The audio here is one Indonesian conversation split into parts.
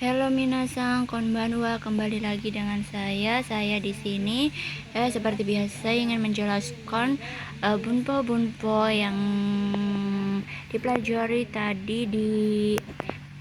Halo minasang, konbanwa, kembali lagi dengan saya di sini. Seperti biasa ingin menjelaskan bunpo-bunpo yang dipelajari tadi di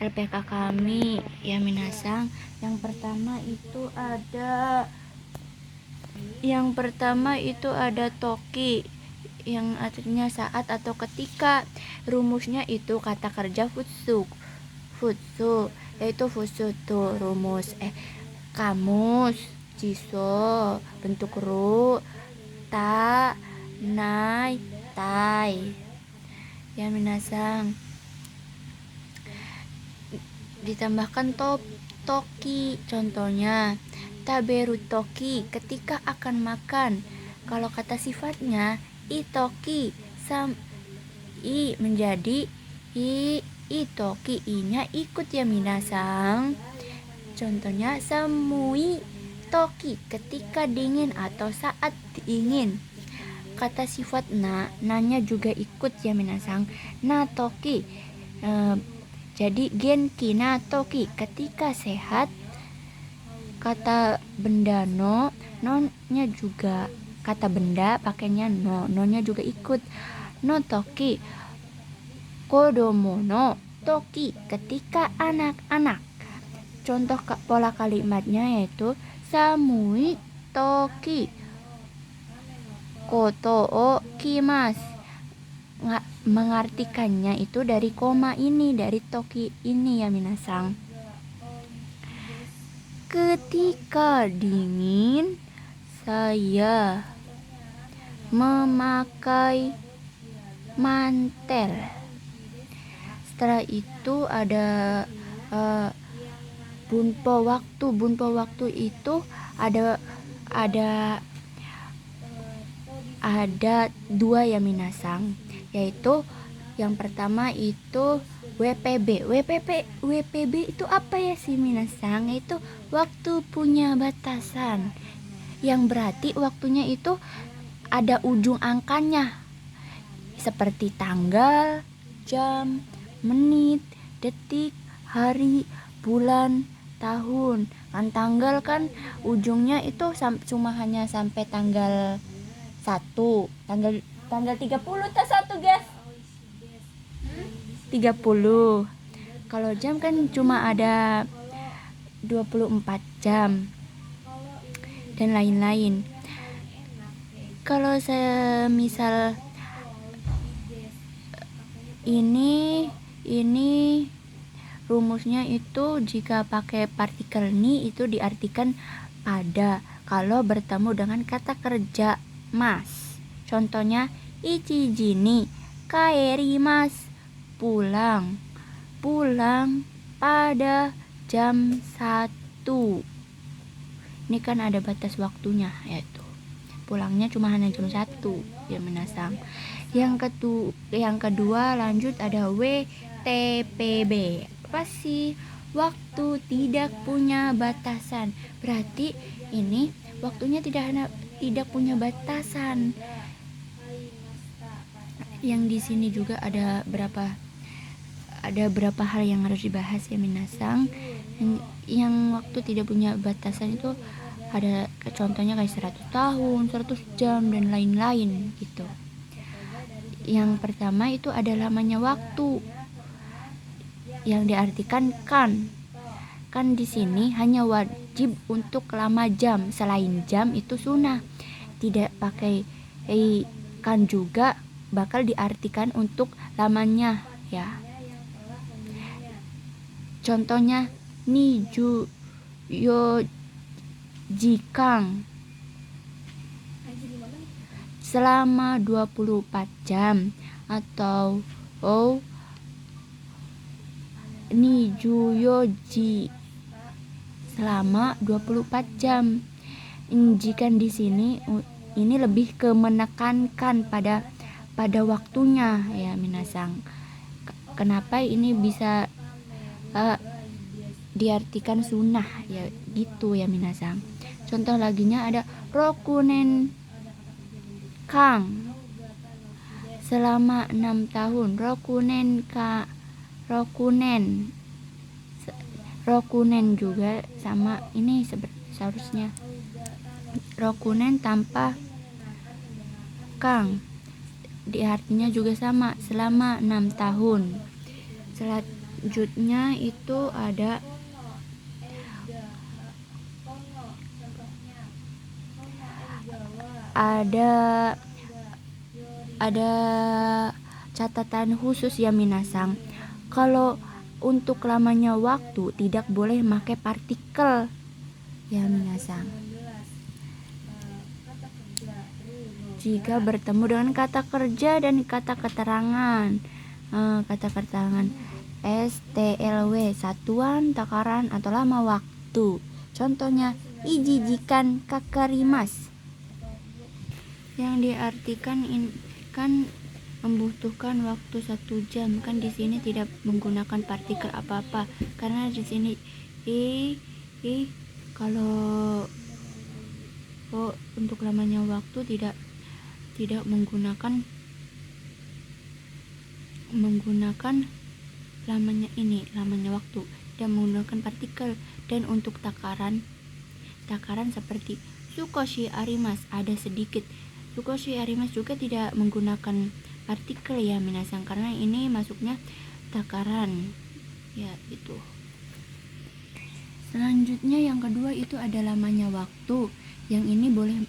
LPK kami ya minasang. Yang pertama itu ada toki, yang artinya saat atau ketika. Rumusnya itu kata kerja futsu, yaitu futsu tuh rumus kamus jiso bentuk ru ta nai tai ya minasang. Ditambahkan toki, contohnya taberu toki, ketika akan makan. Kalau kata sifatnya itoki sam i menjadi itoki, i-nya ikut ya minasang. Contohnya samui toki, ketika dingin atau saat dingin. Kata sifat nanya juga ikut ya minasang. Na toki jadi genki na toki, ketika sehat. Kata benda no-nya juga, kata benda pakainya no-nya juga ikut. No toki kodomo no toki, ketika anak-anak. Contoh pola kalimatnya yaitu samui toki koto o kimas. Mengartikannya itu dari koma ini, dari toki ini ya minasang. Ketika dingin saya memakai mantel. Setelah itu ada bunpo waktu itu ada dua ya minasang, yaitu yang pertama itu WPB itu apa ya sih minasang? Itu waktu punya batasan, yang berarti waktunya itu ada ujung angkanya, seperti tanggal, jam, menit, detik, hari, bulan, tahun. Kan tanggal kan ujungnya itu cuma hanya sampai tanggal 1, tanggal 30 tak 1 guys. 30. Kalau jam kan cuma ada 24 jam dan lain-lain. Kalau saya misal ini rumusnya itu jika pakai partikel ni itu diartikan pada kalau bertemu dengan kata kerja mas. Contohnya ichiji ni kaerimasu, pulang pada jam 1. Ini kan ada batas waktunya, yaitu pulangnya cuma hanya jam 1 ya minasang. Yang kedua lanjut ada WTPB. Apa sih? Waktu tidak punya batasan. Berarti ini waktunya tidak punya batasan. Yang di sini juga ada berapa hal yang harus dibahas ya minasang. Yang waktu tidak punya batasan itu ada contohnya kayak 100 tahun, 100 jam dan lain-lain gitu. Yang pertama itu ada lamanya waktu, yang diartikan kan di sini hanya wajib untuk lama jam, selain jam itu sunnah. Tidak pakai kan juga bakal diartikan untuk lamanya ya. Contohnya niju yo jikang, selama 24 jam, atau niju yoji, selama 24 jam. Jika di sini ini lebih ke menekankan pada waktunya ya minasang. Kenapa ini bisa diartikan sunnah ya gitu ya minasang. Contoh laginya ada rokunen kang, selama 6 tahun. Rokunen Rokunen juga sama, ini seharusnya rokunen tanpa kang, di artinya juga sama, selama 6 tahun. Selanjutnya itu ada ada catatan khusus ya minasang. Kalau untuk lamanya waktu tidak boleh pakai partikel ya minasang. Jika bertemu dengan kata kerja dan kata keterangan, kata keterangan STLW, satuan takaran atau lama waktu. Contohnya ijijikan kakarimas, yang diartikan kan membutuhkan waktu 1 jam. Kan di sini tidak menggunakan partikel apa-apa karena di sini kalau untuk lamanya waktu tidak menggunakan lamanya waktu, dan menggunakan partikel. Dan untuk takaran seperti sukoshi arimas, ada sedikit. Sukoshi arimas juga tidak menggunakan partikel ya minasang, karena ini masuknya takaran ya itu. Selanjutnya yang kedua itu ada lamanya waktu, yang ini boleh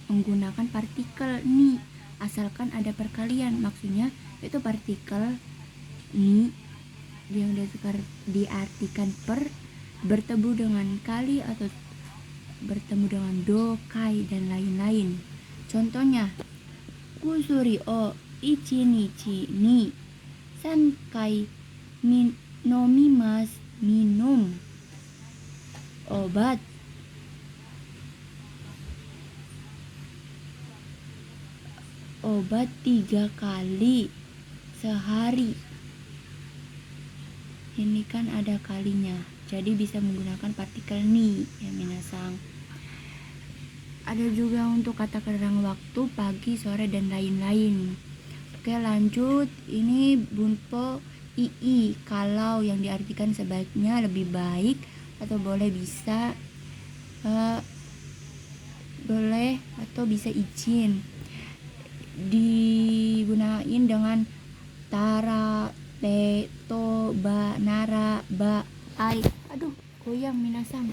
menggunakan partikel ni asalkan ada perkalian. Maksudnya itu partikel ni yang diartikan per, bertemu dengan kali atau bertemu dengan do, kai, dan lain-lain. Contohnya kusuri o ichinichi ni sankai nomimas, minum obat obat 3 kali sehari. Ini kan ada kalinya, jadi bisa menggunakan partikel ni ya minasang. Ada juga untuk kata keterangan waktu pagi, sore, dan lain-lain. Oke, lanjut. Ini bunpo ii, kalau, yang diartikan sebaiknya, lebih baik, atau boleh, bisa, boleh atau bisa izin. Digunain dengan tara, te, to, ba, nara, ba, ai. Aduh, goyang minasang.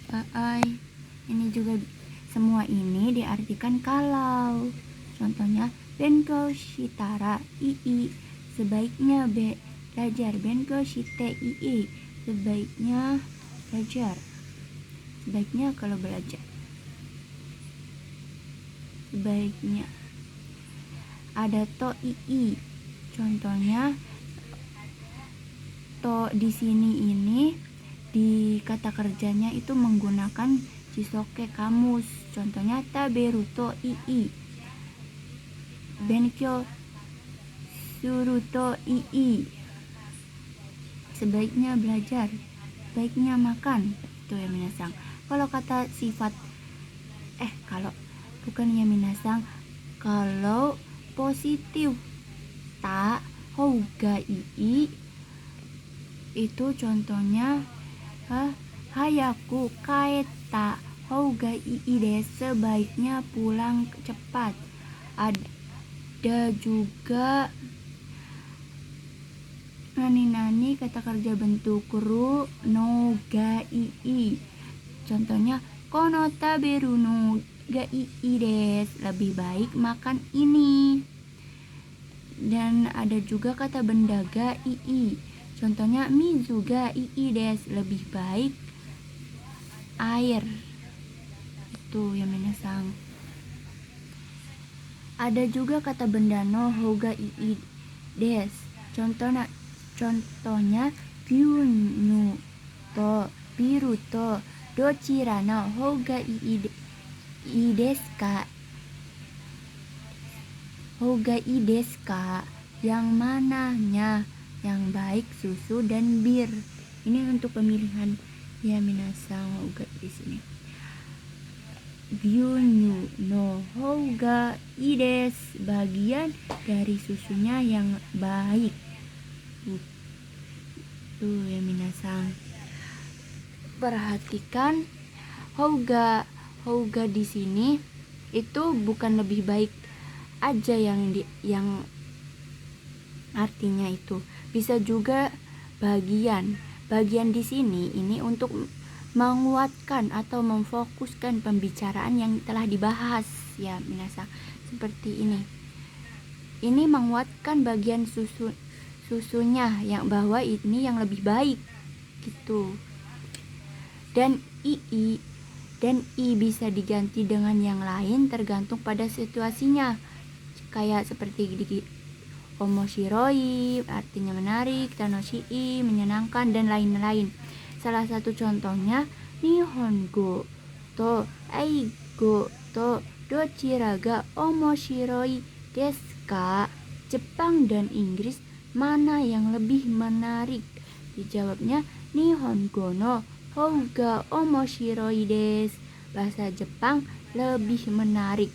Ba, ai. Ini juga semua ini diartikan kalau. Contohnya benko shitara ii, sebaiknya belajar. Benko shite ii, sebaiknya belajar. Sebaiknya kalau belajar. Sebaiknya. Ada to ii. Contohnya to di sini ini di kata kerjanya itu menggunakan Shisoke kamus. Contohnya taberu to ii, benkyo suru to ii, sebaiknya belajar, sebaiknya makan. Itu ya minasang. Kalau kata sifat kalau bukan ya minasang, kalau positif ta houga ii itu contohnya hayaku kaeta houga ii desu, sebaiknya pulang cepat. Ada juga nani kata kerja bentuk ru no ga ii, contohnya kono taberu no ga ii desu, lebih baik makan ini. Dan ada juga kata benda ga ii, contohnya mizu ga ii desu, lebih baik air. Itu ya minasang. Ada juga kata benda no houga ii desu, contohnya gyunyu to biru to dochira no houga ii desu ka, houga ii desu ka, yang mananya yang baik, susu dan bir. Ini untuk pemilihan ya minasang houga di sini. gyunyu no houga ii desu, bagian dari susunya yang baik. Tuh ya minasang, perhatikan houga di sini itu bukan lebih baik aja yang artinya itu, bisa juga bagian di sini ini untuk menguatkan atau memfokuskan pembicaraan yang telah dibahas ya minasang. Seperti ini menguatkan bagian susunya yang bahwa ini yang lebih baik gitu. Dan i bisa diganti dengan yang lain tergantung pada situasinya, kayak seperti di omoshiroi artinya menarik, tanoshii menyenangkan, dan lain-lain. Salah satu contohnya Nihongo to Eigo to dochira ga omoshiroi desu ka? Jepang dan Inggris mana yang lebih menarik? Dijawabnya Nihongo no houga omoshiroi desu. Bahasa Jepang lebih menarik.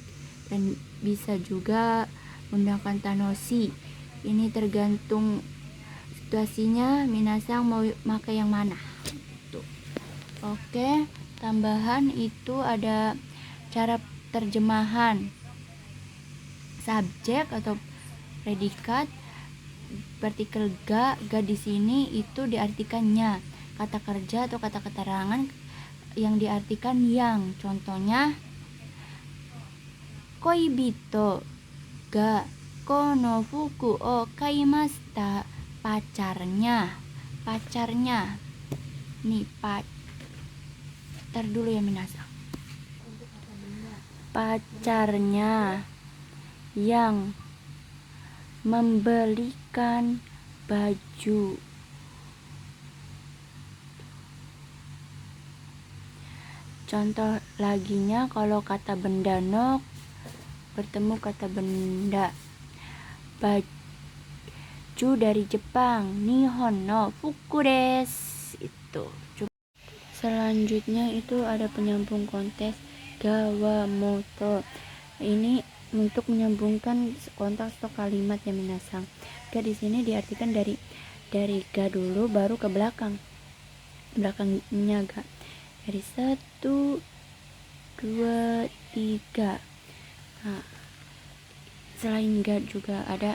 Dan bisa juga menggunakan tanoshi. Ini tergantung situasinya, minasang mau pakai yang mana. Tuh. Oke, tambahan itu ada cara terjemahan subjek atau predikat. Partikel ga di sini itu diartikannya, kata kerja atau kata keterangan yang diartikan yang. Contohnya koibito ga kono fuku o kaimashita, pacarnya nih dulu ya minasang, pacarnya yang membelikan baju. Contoh laginya kalau kata benda no bertemu kata benda, baju dari Jepang, Nihon no fuku desu. Itu. Selanjutnya itu ada penyambung konteks gawamoto. Ini untuk menyambungkan konteks atau kalimat ya minasang. Ga di sini diartikan dari ga dulu baru ke belakangnya ga. Dari 1, 2, 3. Nah, selain ga juga ada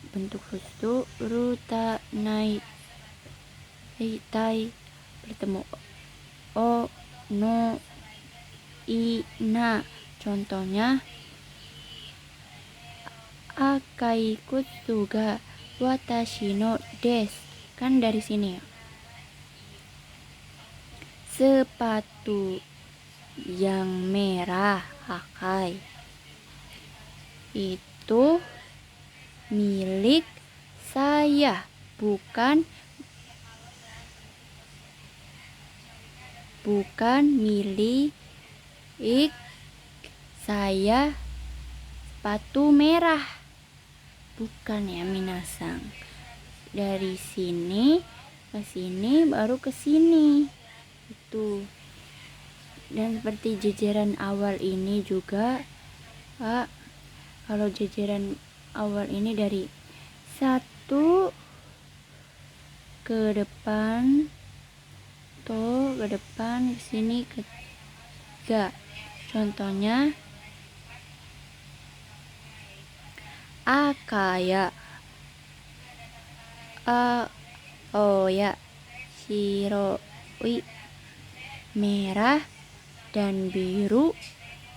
bentuk susu ruta nai tai bertemu o no i na. Contohnya akai kutsu ga watashi no desu, kan dari sini ya. Sepatu yang merah akai itu milik saya, bukan milik saya. Sepatu merah bukan ya minasang. Dari sini ke sini baru ke sini itu. Dan seperti jajaran awal ini juga kalau jajaran awal ini dari 1 ke depan ke sini ke 3. Contohnya akaya aoya shiroi, merah dan biru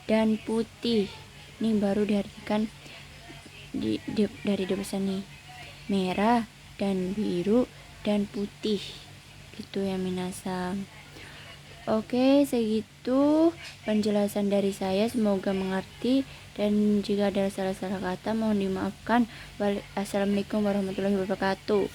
dan putih. Ini baru diartikan dari depan nih, merah dan biru dan putih gitu ya minasang. Oke, segitu penjelasan dari saya, semoga mengerti, dan jika ada salah-salah kata mohon dimaafkan. Assalamualaikum warahmatullahi wabarakatuh.